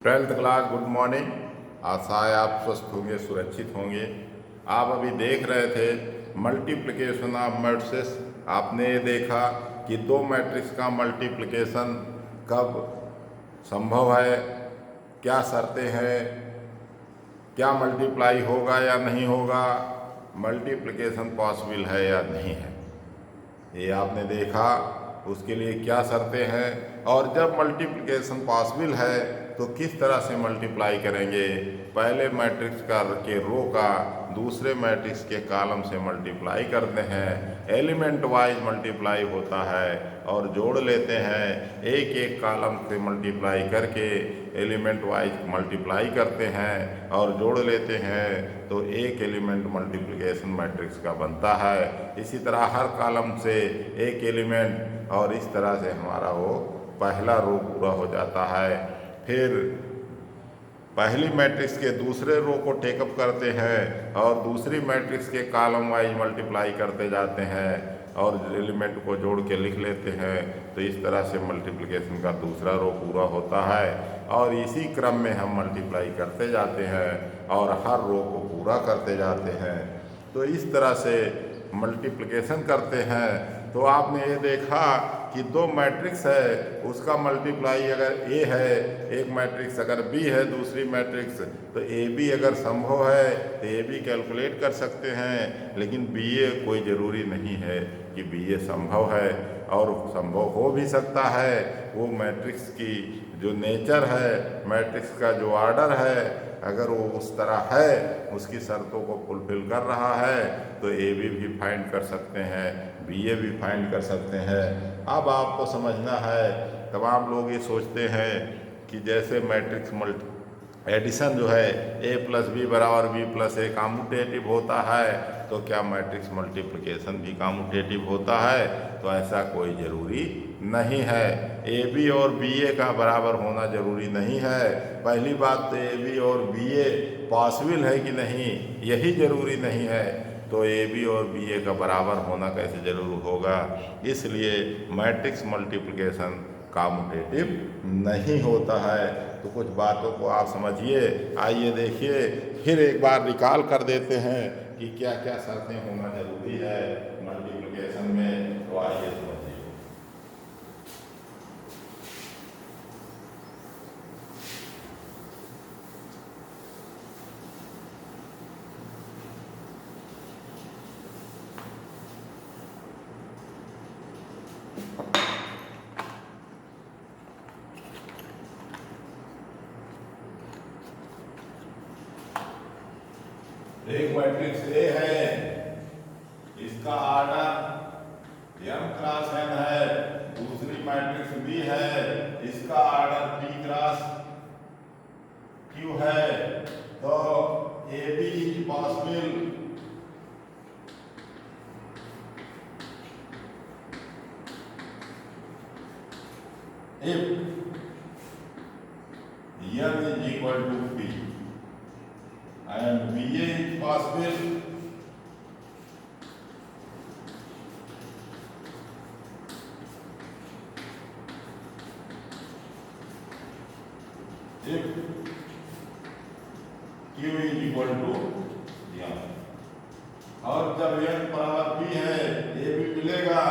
Twelfth class good morning. आशा है आप स्वस्थ होंगे, सुरक्षित होंगे। आप अभी देख रहे थे मल्टीप्लिकेशन ऑफ मैट्रिक्स। आपने ये देखा कि दो मैट्रिक्स का मल्टीप्लिकेशन कब संभव है, क्या शर्तें हैं, क्या मल्टीप्लाई होगा या नहीं होगा, मल्टीप्लिकेशन पॉसिबल है या नहीं है, ये आपने देखा। उसके लिए क्या शर्तें हैं और जब मल्टीप्लिकेशन पॉसिबल है तो किस तरह से मल्टीप्लाई करेंगे। पहले मैट्रिक्स के रो का दूसरे मैट्रिक्स के कॉलम से मल्टीप्लाई करते हैं, एलिमेंट वाइज मल्टीप्लाई होता है और जोड़ लेते हैं। एक एक कॉलम से मल्टीप्लाई करके एलिमेंट वाइज मल्टीप्लाई करते हैं और जोड़ लेते हैं तो एक एलिमेंट मल्टीप्लिकेशन मैट्रिक्स का बनता है। इसी तरह हर कॉलम से एक एलिमेंट और इस तरह से हमारा वो पहला रो पूरा हो जाता है। फिर पहली मैट्रिक्स के दूसरे रो को टेकअप करते हैं और दूसरी मैट्रिक्स के कॉलम वाइज मल्टीप्लाई करते जाते हैं और एलिमेंट को जोड़ के लिख लेते हैं। तो इस तरह से मल्टीप्लिकेशन का दूसरा रो पूरा होता है और इसी क्रम में हम मल्टीप्लाई करते जाते हैं और हर रो को पूरा करते जाते हैं। तो इस तरह से मल्टीप्लिकेशन करते हैं। तो आपने ये देखा कि दो मैट्रिक्स है, उसका मल्टीप्लाई अगर ए है, एक मैट्रिक्स अगर बी है, दूसरी मैट्रिक्स, तो ए बी अगर संभव है तो ए बी कैलकुलेट कर सकते हैं, लेकिन बी ए कोई ज़रूरी नहीं है कि बी ए संभव है। और संभव हो भी सकता है, वो मैट्रिक्स की जो नेचर है, मैट्रिक्स का जो ऑर्डर है, अगर वो उस तरह है, उसकी शर्तों को फुलफिल कर रहा है तो ए बी भी फाइंड कर सकते हैं, बी ए भी फाइंड कर सकते हैं। अब आपको समझना है, तमाम लोग ये सोचते हैं कि जैसे मैट्रिक्स एडिशन जो है ए प्लस बी बराबर बी प्लस ए कामूटेटिव होता है, तो क्या मैट्रिक्स मल्टीप्लिकेशन भी कामूटेटिव होता है? तो ऐसा कोई ज़रूरी नहीं है। ए बी और बी ए का बराबर होना ज़रूरी नहीं है। पहली बात तो ए बी और बी ए पॉसिबल है कि नहीं, यही ज़रूरी नहीं है। तो ए बी और बी ए का बराबर होना कैसे ज़रूर होगा? इसलिए मैट्रिक्स मल्टीप्लिकेशन कामूटेटिव नहीं होता है। तो कुछ बातों को आप समझिए। आइए देखिए, फिर एक बार रिकॉल कर देते हैं कि क्या क्या शर्तें होना जरूरी है मल्टीप्लिकेशन में। तो आइए समझिए। एक मैट्रिक्स ए है, इसका ऑर्डर m क्रॉस n है। दूसरी मैट्रिक्स बी है, इसका ऑर्डर p क्रॉस q है। तो A B is possible if n is equal to p and BA is possible if Q is equal to n। और जब n बराबर p है, A भी मिलेगा,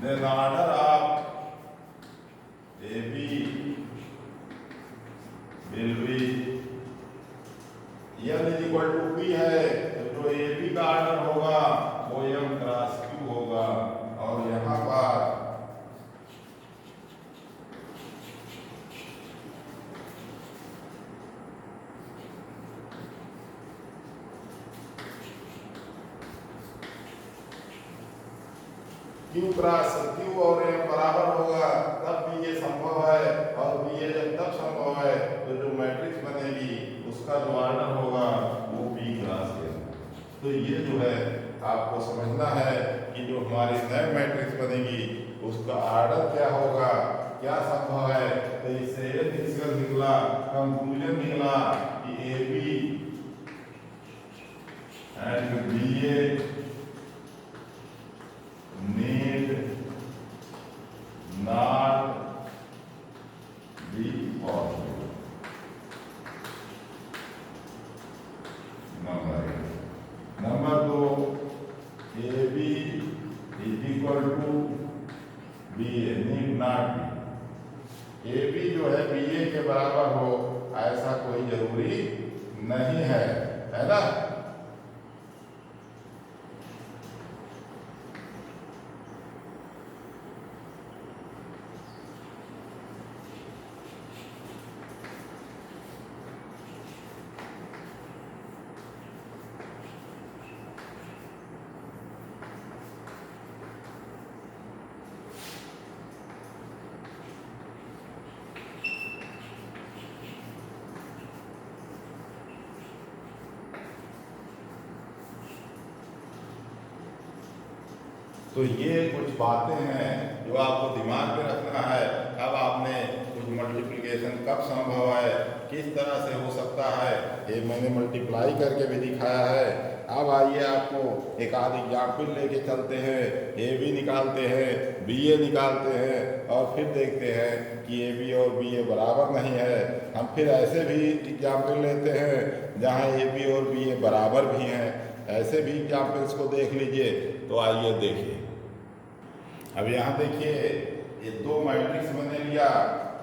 then order of A B will be n is equal to p है, तो जो A B का ऑर्डर होगा वो m क्रॉस q होगा। और यहाँ पर q क्रॉस q और m बराबर होगा, तब भी ये संभव है। और भी ये जब तब संभव है तो जो मैट्रिक्स बनेगी उसका जो ऑर्डर होगा वो p क्रॉस m। तो ये जो है आपको समझना है कि जो हमारी नई मैट्रिक्स बनेगी उसका ऑर्डर क्या होगा, क्या संभव है। तो इससे ये निकला, कंक्लूजन निकला कि A B and B A need not A B जो है बी ए के बराबर हो ऐसा कोई जरूरी नहीं है ना। तो ये कुछ बातें हैं जो आपको दिमाग में रखना है। अब आपने कुछ मल्टीप्लिकेशन कब संभव है, किस तरह से हो सकता है, ये मैंने मल्टीप्लाई करके भी दिखाया है। अब आइए आपको एक आध एग्जाम्पल लेके चलते हैं, ए बी निकालते हैं, बी ए निकालते हैं और फिर देखते हैं कि ए बी और बी ए बराबर नहीं है। हम फिर ऐसे भी एग्जाम्पल लेते हैं जहाँ ए बी और बी ए बराबर भी हैं, ऐसे भी एग्जाम्पल्स को देख लीजिए। तो आइए देखिए, अब यहाँ देखिए ये दो मैट्रिक्स मैंने लिया।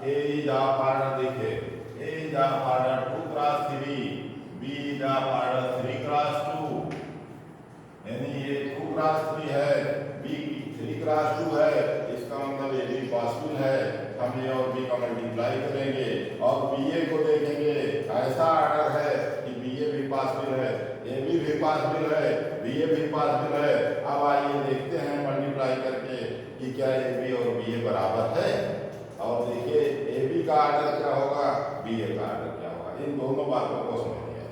ए इज ऑफ ऑर्डर, देखिए A is of order 2 cross 3, B is of order 3 cross 2, यानी ये 2 क्रॉस 3 है, बी 3 क्रॉस 2 है। इसका मतलब ये भी पॉसिबल है। हम ए और बी का मल्टीप्लाई करेंगे और बी ए को देखेंगे, ऐसा ऑर्डर है कि बी ए भी पॉसिबल है, ए बी भी पॉसिबल है, बी ए भी पॉसिबल है। अब आइए देखते हैं मल्टीप्लाई करके कि क्या ए बी और बी ए बराबर है। और देखिए ए बी का ऑर्डर क्या होगा, बी ए का ऑर्डर क्या होगा, इन दोनों बातों को समझिए।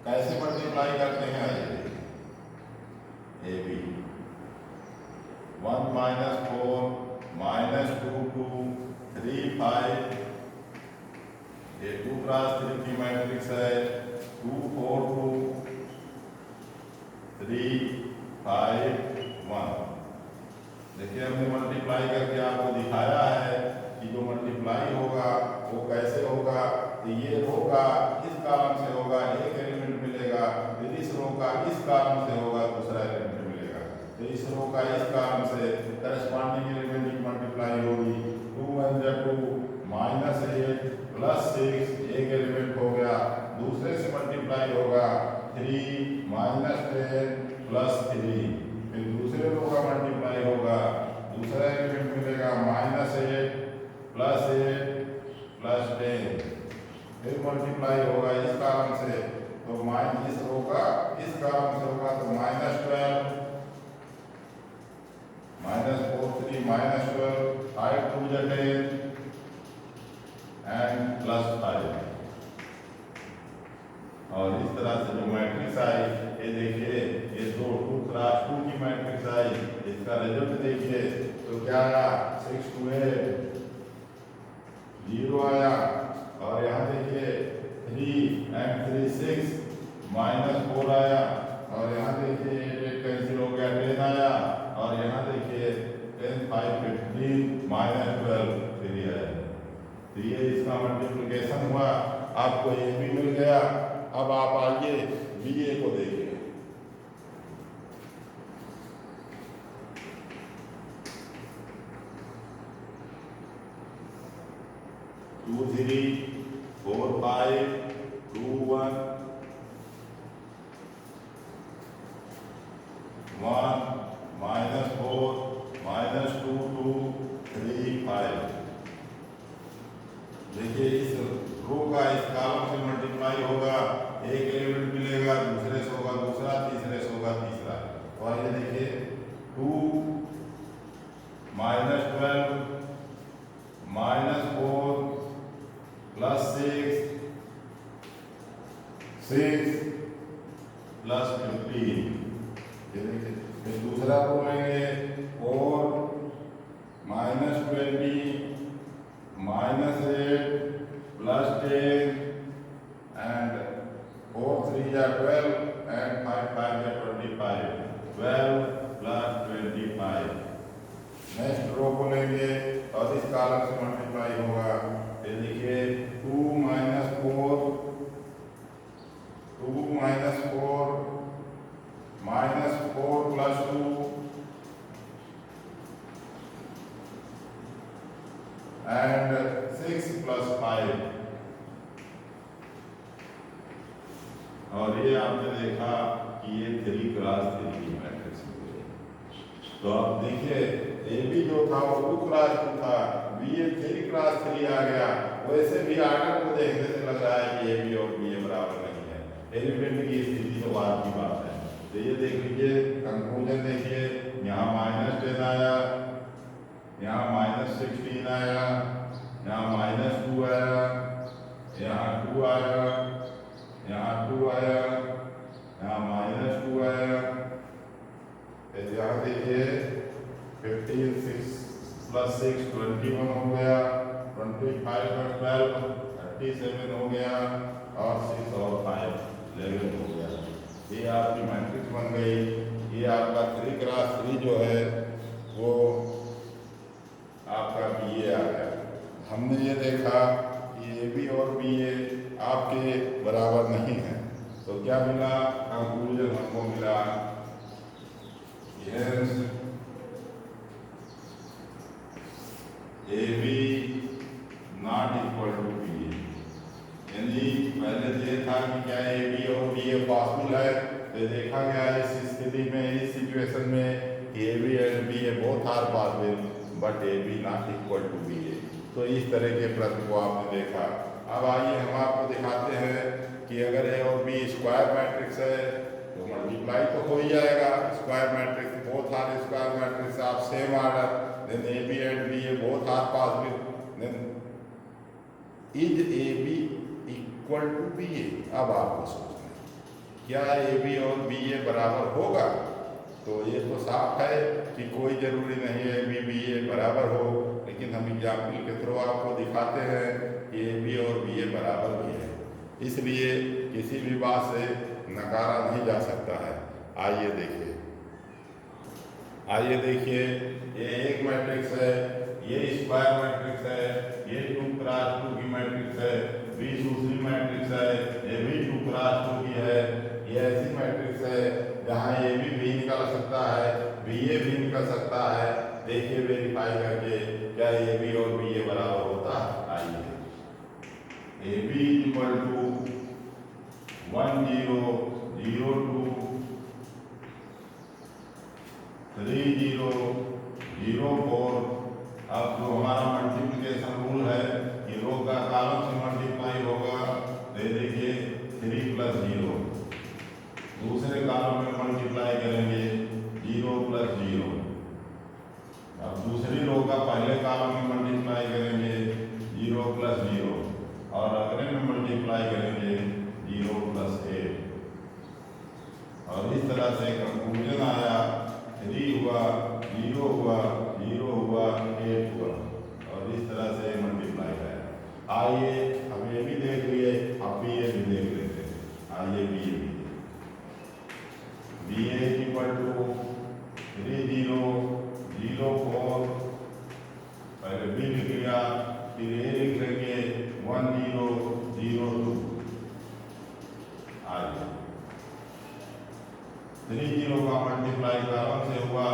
कैसे मल्टीप्लाई करते हैं, ए बी 1 - 4 - 2 2 3 5, ये 2 क्रॉस 3 की मैट्रिक्स है। 2 4 2 3 5 1। देखिए हमने मल्टीप्लाई करके आपको दिखाया है कि जो मल्टीप्लाई होगा वो कैसे होगा। तो ये होगा इस कॉलम से होगा, एक एलिमेंट मिलेगा, फिर इस रो का इस कॉलम से होगा, दूसरा एलिमेंट मिलेगा। तो इस रो का इस कॉलम से करस्पॉन्डिंग एलिमेंट की मल्टीप्लाई होगी। 2 1 2 -8 + 6, एक एलिमेंट हो गया। दूसरे से मल्टीप्लाई होगा 3 - 10 + 3, फिर दूसरे रो का मल्टीप्लाई होगा, दूसरा एलिमेंट मिलेगा -8 + 8 + 10, फिर मल्टीप्लाई होगा इस कॉलम से, तो इस रो का इस कॉलम से होगा तो -12 -4 3 -12 5 2 10 एंड +5। और इस तरह से जो मैट्रिक्स आई, ये देखिए ये 2 क्रॉस 2 की मैट्रिक्स आई, इसका रिजल्ट देखिए तो क्या आया, 6 2 8 0 आया। और यहाँ देखिए 3 and 3 6 -4 आया। और यहाँ देखिए 8 कैंसिल हो गया, 10 आया। और यहाँ देखिए 10 5 15 -12 3 आया। तो ये इसका मल्टीप्लिकेशन हुआ, आपको ये भी मिल गया। अब आप आइए बी ए को देखिए। 2 3 4 5 2 1 1 -4 -2 2 3 5। देखिए इस रो का इस कॉलम से मल्टीप्लाई होगा, एक एलिमेंट मिलेगा, दूसरे से होगा दूसरा, तीसरे से होगा तीसरा। और ये देखिए 2 -12 -4 +6 6 +15। ये देखिए फिर दूसरा रो लेंगे, और -20 -8 +10 and 4 3 are 12 and 5 5 are 25, 12 + 25। Next row को लेंगे और इस कॉलम से मल्टीप्लाई होगा। ये देखिए 2 - 4 2 - 4 -4 + 2 and 6 plus 5। और ये आपने देखा कि ये 3 क्रॉस 3 की मैट्रिक्स हो गई। तो आप देखिए ए बी जो था वो 2 क्रॉस 2 था, बी ए 3 क्रॉस 3 आ गया। वैसे भी आर्डर को देखने से लग रहा है कि ए बी और बी ए बराबर नहीं है, एलिमेंट की स्थिति तो बाद की बात है। तो ये देख लीजिए, कंक्लूजन देखिए, यहाँ -10 आया, यहाँ -16 आया, यहाँ -2 आया, यहाँ 2 आया, यहाँ 2 आया, यहाँ -2 आया। फिर यहाँ देखिए 15 6 + 6 21 हो गया, 25 और 12 37 हो गया, और 6 और 5 11 हो गया। ये आपकी मैट्रिक्स बन गई। ये आपका 3 क्रॉस 3 जो है वो आपका बी ए आ गया। हमने ये देखा कि ए बी और बी ए आपके बराबर नहीं है, तो क्या मिला? कंक्लूजन हमको मिला yes A B not equal to B A. यानी पहले ये था कि क्या ए बी और बी ए पॉसिबल है, तो देखा गया इस स्थिति में, इस सिचुएशन में कि A B and B A both are possible but A B not equal to B A. तो इस तरह के प्रश्न को आपने देखा। अब आइए हम आपको दिखाते हैं कि अगर ए और बी स्क्वायर मैट्रिक्स है तो मल्टीप्लाई तो हो ही जाएगा। Square matrix both are square matrix of same order, then A B and B A both are possible, then is A B equal to B A. अब आपको सोचना है क्या ए बी और बी ए बराबर होगा? तो ये तो साफ है कि कोई जरूरी नहीं है बी बी ए बराबर हो, लेकिन हम एग्जाम्पल के थ्रू आपको दिखाते हैं कि ए बी और बी ए बराबर भी है, इसलिए किसी भी बात से नकारा नहीं जा सकता है। आइए देखिए, ये एक मैट्रिक्स है, ये स्क्वायर मैट्रिक्स है, ये 2 क्रॉस 2 की मैट्रिक्स है, बी दूसरी मैट्रिक्स है, ये भी 2 क्रॉस 2 की है। ये ऐसी मैट्रिक्स है जहाँ ए भी निकल सकता है, बी ए भी निकल सकता है। देखिए वेरीफाई करके क्या ए बी और बी ए बराबर होता है। आइए ए बी इक्वल टू 1 0 0 2 3 0 0 4। अब जो हमारा मल्टीप्लिकेशन रूल है कि रो का कॉलम से मल्टीप्लाई होगा, तो देखिए 3 + 0, दूसरे कॉलम में मल्टीप्लाई करेंगे 0 + 0। अब दूसरी रो का पहले कॉलम में मल्टीप्लाई करेंगे 0 + 0, और अगले में मल्टीप्लाई करेंगे 0 + 8। और इस तरह से कंक्लूजन आया 3 हुआ, 0 हुआ, 0 हुआ, 8 हुआ, और इस तरह से मल्टीप्लाई आया। आइए हम ये भी देख लिए, अब बी ए भी देख लेते हैं। आइए बी ए इक्वल टू 3 0 0 4, पहले बी लिख लिया, फिर ए लिख लेंगे 1 0 0 2। आइए 3 0 का मल्टीप्लाई कॉलम से हुआ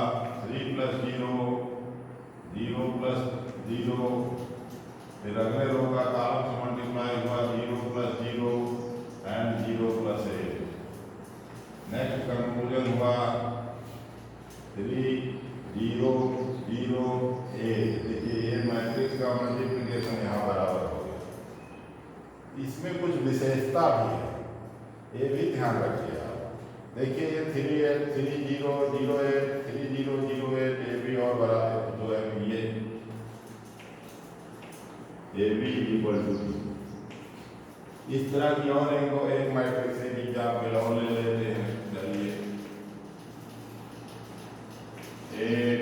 3 + 0 0 + 0, फिर अगले रो का कॉलम से मल्टीप्लाई हुआ 0 + 0 एंड 0 + 8। नेक्स्ट कंक्लूजन हुआ 3 0 0 8। देखिए ये मैट्रिक्स का मल्टीप्लिकेशन यहाँ बराबर हो गया। इसमें कुछ विशेषता भी है, ये भी ध्यान रखिए आप। देखिए ये 3 8 3 0 0 8 3 0 0 8, ये भी और बराबर जो है ये भी इक्वल टू। इस तरह की और एक मैट्रिक्स है कि आप बिलोंग ले लेते हैं। चलिए 8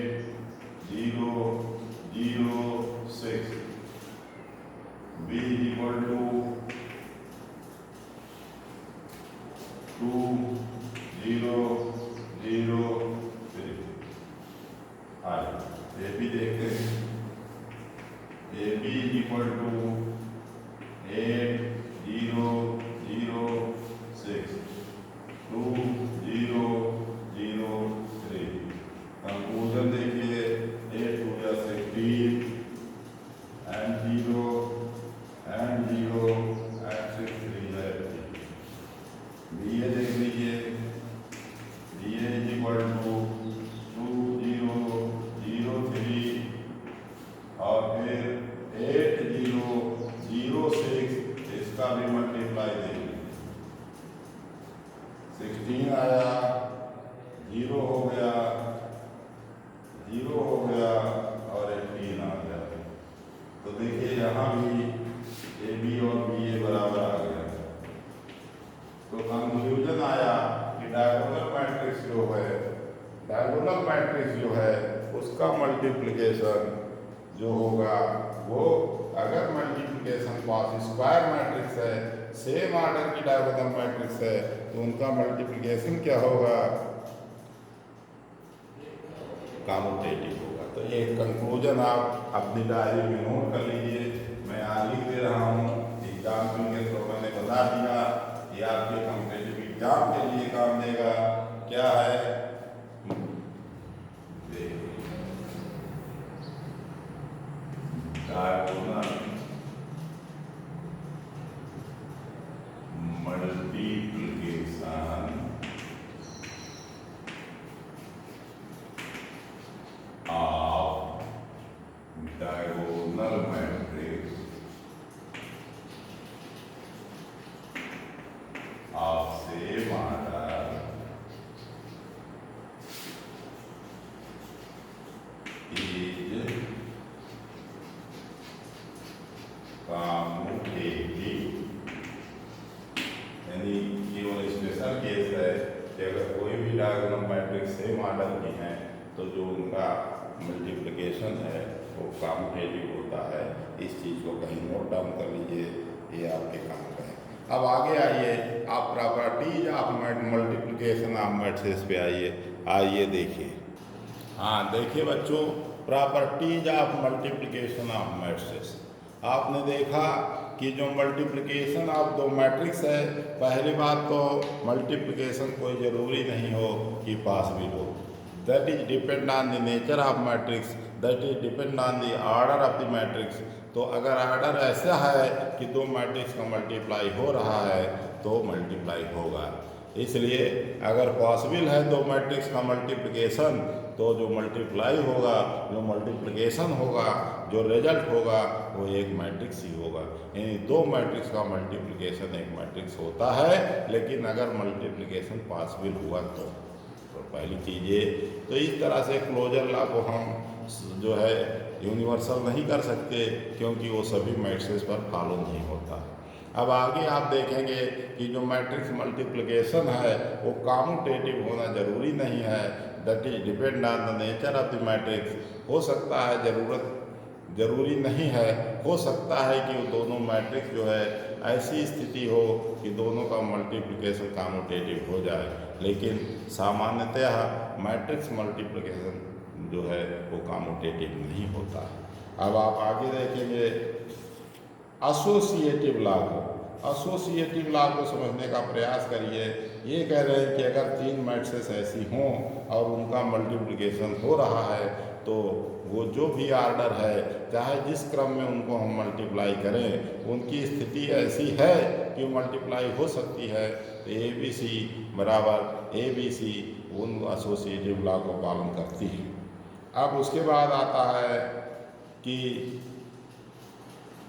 0 0 6, बी इक्वल टू 2 0 0 3। आइए ये भी देखते हैं। A B equal to 8 0 0 6 2 0 0 3। Conclusion देखिए 8 2 16 एंड 0 एंड 0 एंड 6 3 है। बी ए देख लीजिए, B A is equal to 2 0 0 3 और फिर 8 0 0 6, इसका भी मल्टीप्लाई देंगे। 16 आया, 0 हो गया, 0 हो गया और 18 आ गया। तो देखिए यहाँ भी ए बी और बी ए बराबर आ गया। तो कंक्लूजन आया कि डायगोनल मैट्रिक्स जो है, डायगोनल मैट्रिक्स जो है उसका मल्टीप्लिकेशन जो होगा वो, अगर मल्टीप्लिकेशन पास स्क्वायर मैट्रिक्स है, सेम ऑर्डर की डायगोनल मैट्रिक्स है, तो उनका मल्टीप्लिकेशन क्या होगा, कम्यूटेटिव होगा। तो ये कंक्लूजन आप अपनी डायरी में नोट कर लीजिए। मैं यहाँ लिख दे रहा हूँ, एग्जाम्पल के थ्रू मैंने बता दिया, ये आपके कॉम्पिटिटिव एग्जाम के लिए काम देगा। क्या है, diagonal multiplication of diagonal matrix of same order is commutative. यानी केवल स्पेशल केस है कि अगर कोई भी डायगोनल मैट्रिक्स सेम ऑर्डर की हैं तो जो उनका मल्टीप्लिकेशन है वो कम्यूटेटिव होता है। इस चीज़ को कहीं नोट डाउन कर लीजिए, ये आपके काम का है। अब आगे आइए, आप properties of multiplication of matrix पे आइए देखिए। हाँ देखिए बच्चों, properties of multiplication of matrix. आपने देखा कि जो मल्टीप्लिकेशन ऑफ दो मैट्रिक्स है, पहली बात तो मल्टीप्लिकेशन कोई ज़रूरी नहीं हो कि पॉसिबल हो। That is depend on the nature of matrix, that is depend on the order of the matrix. तो अगर ऑर्डर ऐसा है कि दो मैट्रिक्स का मल्टीप्लाई हो रहा है तो मल्टीप्लाई होगा। इसलिए अगर पॉसिबल है दो मैट्रिक्स का मल्टीप्लिकेशन, तो जो मल्टीप्लाई होगा, जो मल्टीप्लिकेशन होगा, जो रिजल्ट होगा वो एक मैट्रिक्स ही होगा। यानी दो मैट्रिक्स का मल्टीप्लिकेशन एक मैट्रिक्स होता है, लेकिन अगर मल्टीप्लिकेशन पॉसिबल हुआ तो पहली चीज़ ये। तो इस तरह से क्लोजर लॉ को हम जो है यूनिवर्सल नहीं कर सकते, क्योंकि वो सभी मैट्रिक्स पर फॉलो नहीं होता। अब आगे आप देखेंगे कि जो मैट्रिक्स मल्टीप्लिकेशन है वो कम्यूटेटिव होना ज़रूरी नहीं है। That is depend on the nature of the matrix. हो सकता है, ज़रूरी नहीं है, हो सकता है कि वो दोनों मैट्रिक्स जो है ऐसी स्थिति हो कि दोनों का मल्टीप्लिकेशन कम्यूटेटिव हो जाए, लेकिन सामान्यतः मैट्रिक्स मल्टीप्लिकेशन जो है वो कम्यूटेटिव नहीं होता। अब आप आगे देखेंगे एसोसिएटिव लॉ को। एसोसिएटिव लॉ को समझने का प्रयास करिए। ये कह रहे हैं कि अगर तीन मैट्रिक्स ऐसी हों और उनका मल्टीप्लिकेशन हो रहा है, तो वो जो भी ऑर्डर है, चाहे जिस क्रम में उनको हम मल्टीप्लाई करें, उनकी स्थिति ऐसी है कि मल्टीप्लाई हो सकती है। तो ए बी सी बराबर ए बी सी उन एसोसिएटिव लॉ को पालन करती है। अब उसके बाद आता है कि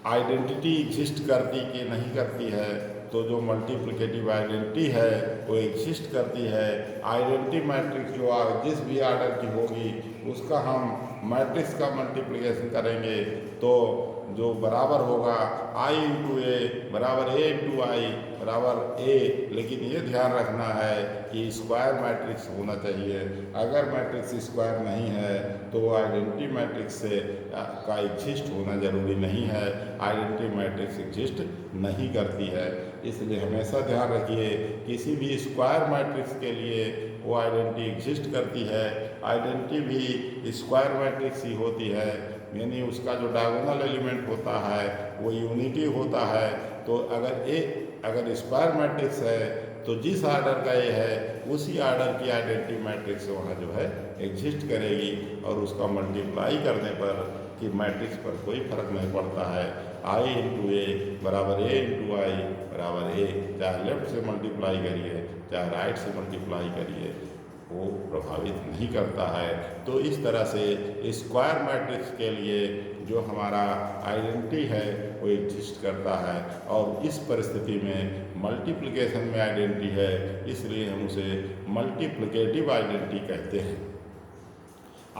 आइडेंटिटी एग्जिस्ट करती कि नहीं करती है। तो जो मल्टीप्लिकेटिव आइडेंटिटी है वो एग्जिस्ट करती है। आइडेंटिटी मैट्रिक्स जो जिस भी ऑर्डर की होगी उसका हम मैट्रिक्स का मल्टीप्लिकेशन करेंगे तो जो बराबर होगा आई इंटू ए बराबर ए इंटू आई बराबर ए। लेकिन ये ध्यान रखना है कि स्क्वायर मैट्रिक्स होना चाहिए। अगर मैट्रिक्स स्क्वायर नहीं है तो आइडेंटिटी मैट्रिक्स से का एग्जिस्ट होना ज़रूरी नहीं है। आइडेंटिटी मैट्रिक्स एग्जिस्ट नहीं करती है। इसलिए हमेशा ध्यान रखिए, किसी भी स्क्वायर मैट्रिक्स के लिए वो आइडेंटिटी एग्जिस्ट करती है। आइडेंटिटी भी स्क्वायर मैट्रिक्स ही होती है, यानी उसका जो डायगोनल एलिमेंट होता है वो यूनिटी होता है। तो अगर स्क्वायर मैट्रिक्स है तो जिस ऑर्डर का ये है उसी ऑर्डर की आइडेंटिटी मैट्रिक्स वहाँ जो है एग्जिस्ट करेगी और उसका मल्टीप्लाई करने पर कि मैट्रिक्स पर कोई फर्क नहीं पड़ता है। आई इंटू ए बराबर ए इंटू आई बराबर ए, चाहे लेफ्ट से मल्टीप्लाई करिए चाहे राइट से मल्टीप्लाई करिए, वो प्रभावित नहीं करता है। तो इस तरह से स्क्वायर मैट्रिक्स के लिए जो हमारा आइडेंटिटी है वो एग्जिस्ट करता है, और इस परिस्थिति में मल्टीप्लिकेशन में आइडेंटिटी है, इसलिए हम उसे मल्टीप्लिकेटिव आइडेंटिटी कहते हैं।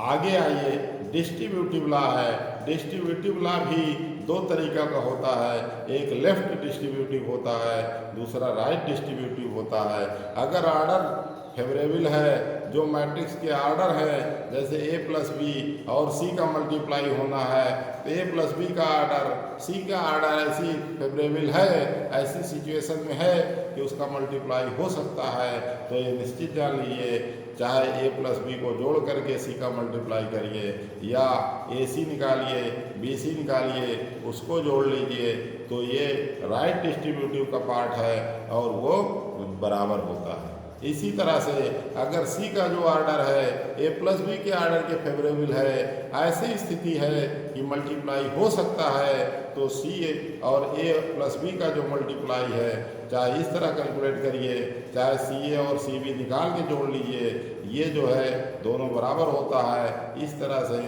आगे आइए, डिस्ट्रीब्यूटिव लॉ है। डिस्ट्रीब्यूटिव लॉ भी दो तरीका का होता है, एक लेफ्ट डिस्ट्रीब्यूटिव होता है, दूसरा राइट डिस्ट्रीब्यूटिव होता है। अगर ऑर्डर फेवरेबल है, जो मैट्रिक्स के ऑर्डर है, जैसे ए प्लस बी और सी का मल्टीप्लाई होना है, तो ए प्लस बी का ऑर्डर सी का ऑर्डर ऐसी फेवरेबल है, ऐसी सिचुएशन में है कि उसका मल्टीप्लाई हो सकता है, तो ये निश्चित जान लीजिए, चाहे ए प्लस बी को जोड़ करके सी का मल्टीप्लाई करिए या ए सी निकालिए बी सी निकालिए उसको जोड़ लीजिए, तो ये राइट डिस्ट्रीब्यूटिव का पार्ट है और वो बराबर होता है। इसी तरह से अगर सी का जो ऑर्डर है ए प्लस बी के ऑर्डर के फेवरेबल है, ऐसी स्थिति है कि मल्टीप्लाई हो सकता है, तो सी और ए प्लस बी का जो मल्टीप्लाई है, चाहे इस तरह कैलकुलेट करिए, चाहे सी ए और सी बी निकाल के जोड़ लीजिए, ये जो है दोनों बराबर होता है। इस तरह से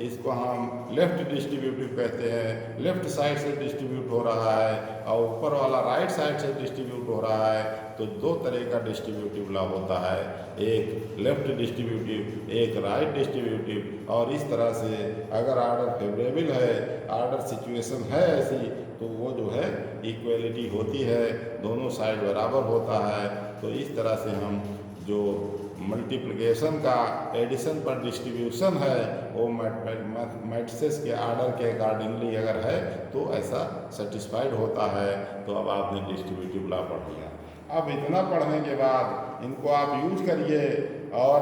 इसको हम लेफ्ट डिस्ट्रीब्यूटिव कहते हैं। लेफ्ट साइड से डिस्ट्रीब्यूट हो रहा है और ऊपर वाला राइट साइड से डिस्ट्रीब्यूट हो रहा है, तो दो तरह का डिस्ट्रीब्यूटिव लॉ होता है, एक लेफ्ट डिस्ट्रीब्यूटिव, एक राइट डिस्ट्रीब्यूटिव। और इस तरह से अगर ऑर्डर फेवरेबल है, ऑर्डर सिचुएशन है ऐसी, तो वो जो है इक्वलिटी होती है, दोनों साइड बराबर होता है। तो इस तरह से हम जो मल्टीप्लिकेशन का एडिशन पर डिस्ट्रीब्यूशन है वो मैट्रिसेस के ऑर्डर के अकॉर्डिंगली अगर है तो ऐसा सेटिस्फाइड होता है। तो अब आपने डिस्ट्रीब्यूटिव लॉ पढ़ लिया। अब इतना पढ़ने के बाद इनको आप यूज करिए और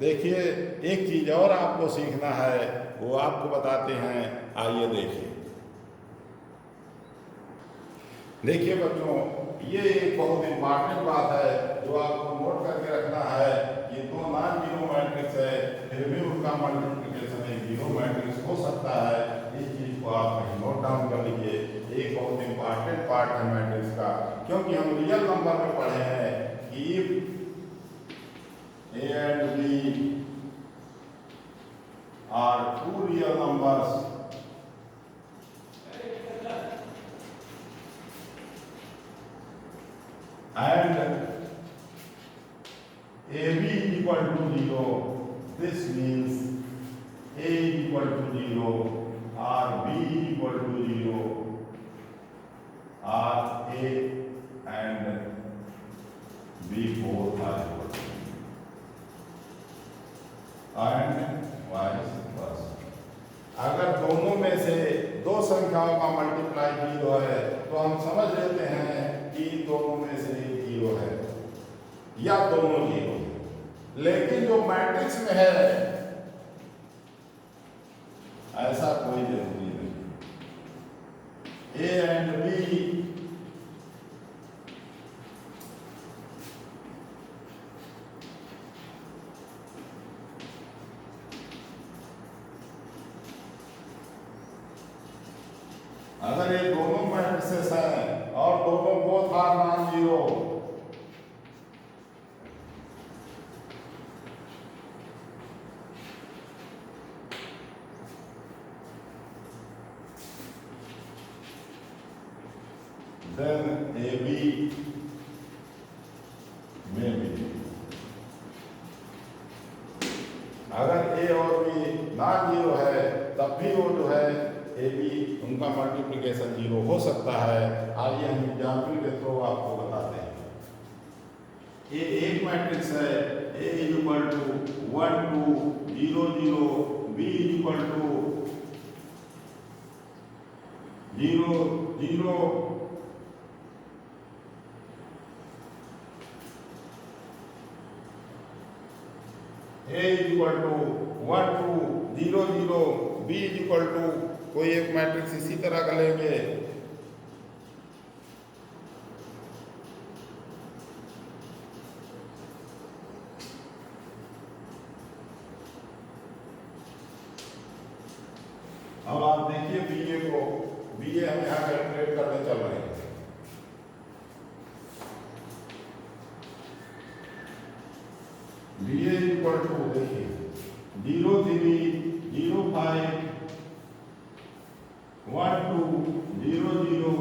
देखिए, एक चीज़ और आपको सीखना है, वो आपको बताते हैं। आइए देखिए बच्चों, ये एक बहुत इम्पॉर्टेंट बात है जो आपको नोट करके रखना है। ये दो नॉन जीरो मैट्रिक्स है, फिर भी उनका मल्टीप्लिकेशन एक जीरो मैट्रिक्स हो सकता है। इस चीज़ को आप कहीं नोट डाउन कर लीजिए। एक बहुत इम्पॉर्टेंट पार्ट है मैट्रिक्स का, क्योंकि हम रियल नंबर में पढ़े हैं कि if A and B are two real numbers and AB is equal to 0, this means A is equal to 0 or B is equal to 0 or A and B both are equal to 0 and vice versa। अगर दोनों में से दो संख्याओं का multiply 0 है तो हम समझ लेते हैं कि दोनों में से एक 0 है या दोनों 0 है। लेकिन जो मैट्रिक्स में है ऐसा कोई जरूरी नहीं। ए एंड बी अगर ये दोनों मैट्रिसेस हैं और दोनों both are non zero, then AB में भी, अगर ए और बी नॉन जीरो है तब भी वो जो है ए बी उनका मल्टीप्लिकेशन 0 हो सकता है। आइए हम एग्जाम्पल के थ्रू आपको बताते हैं। ये एक मैट्रिक्स है, A is equal to 1 2 0 0, B is equal to 0 0, A is equal to 1 2 0 0, B is equal to कोई एक मैट्रिक्स इसी तरह का लेंगे, इसलिए हम यहाँ कैलकुलेट करने चल रहे हैं। बी ए इक्वल टू देखिए 0 3 0 5 1 2 0 0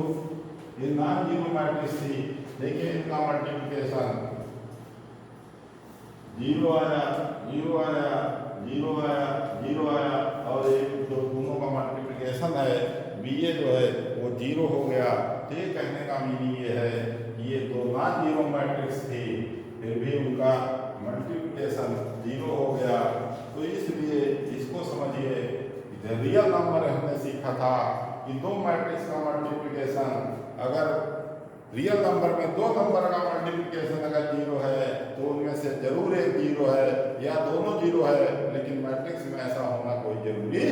ये नॉन जीरो मैट्रिक्स थी। देखिए इनका मल्टीप्लिकेशन 0 आया 0 आया 0 आया 0 आया और एक जो दोनों का मल्टीप्लिकेशन है बी ए जो है वो 0 हो गया। तो ये कहने का मीनिंग ये है कि ये दो नॉन जीरो मैट्रिक्स थी फिर भी उनका मल्टीप्लिकेशन 0 हो गया। तो इसलिए इसको समझिए रियल नंबर हमने सीखा था कि दो मैट्रिक्स का मल्टीप्लिकेशन अगर रियल नंबर में दो नंबर का मल्टीप्लिकेशन अगर 0 है तो उनमें से जरूर एक 0 है या दोनों 0 है, लेकिन मैट्रिक्स में ऐसा होना कोई जरूरी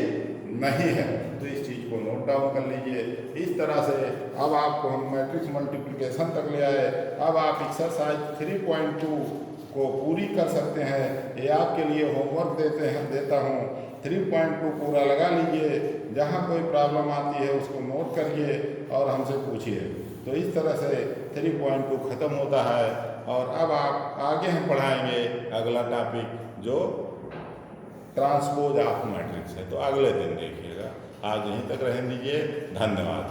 नहीं है। तो इस चीज़ को नोट डाउन कर लीजिए। इस तरह से अब आपको हम मैट्रिक्स मल्टीप्लिकेशन तक ले आए। अब आप एक्सरसाइज 3.2 को पूरी कर सकते हैं। ये आपके लिए होमवर्क देता हूँ। 3.2 पूरा लगा लीजिए, जहाँ कोई प्रॉब्लम आती है उसको नोट करिए और हमसे पूछिए। तो इस तरह से 3.2 खत्म होता है और अब आप आगे हम पढ़ाएंगे अगला टॉपिक जो ट्रांसपोज ऑफ मैट्रिक्स है। तो अगले दिन देखिएगा। आज यहीं तक रहने दीजिए। धन्यवाद।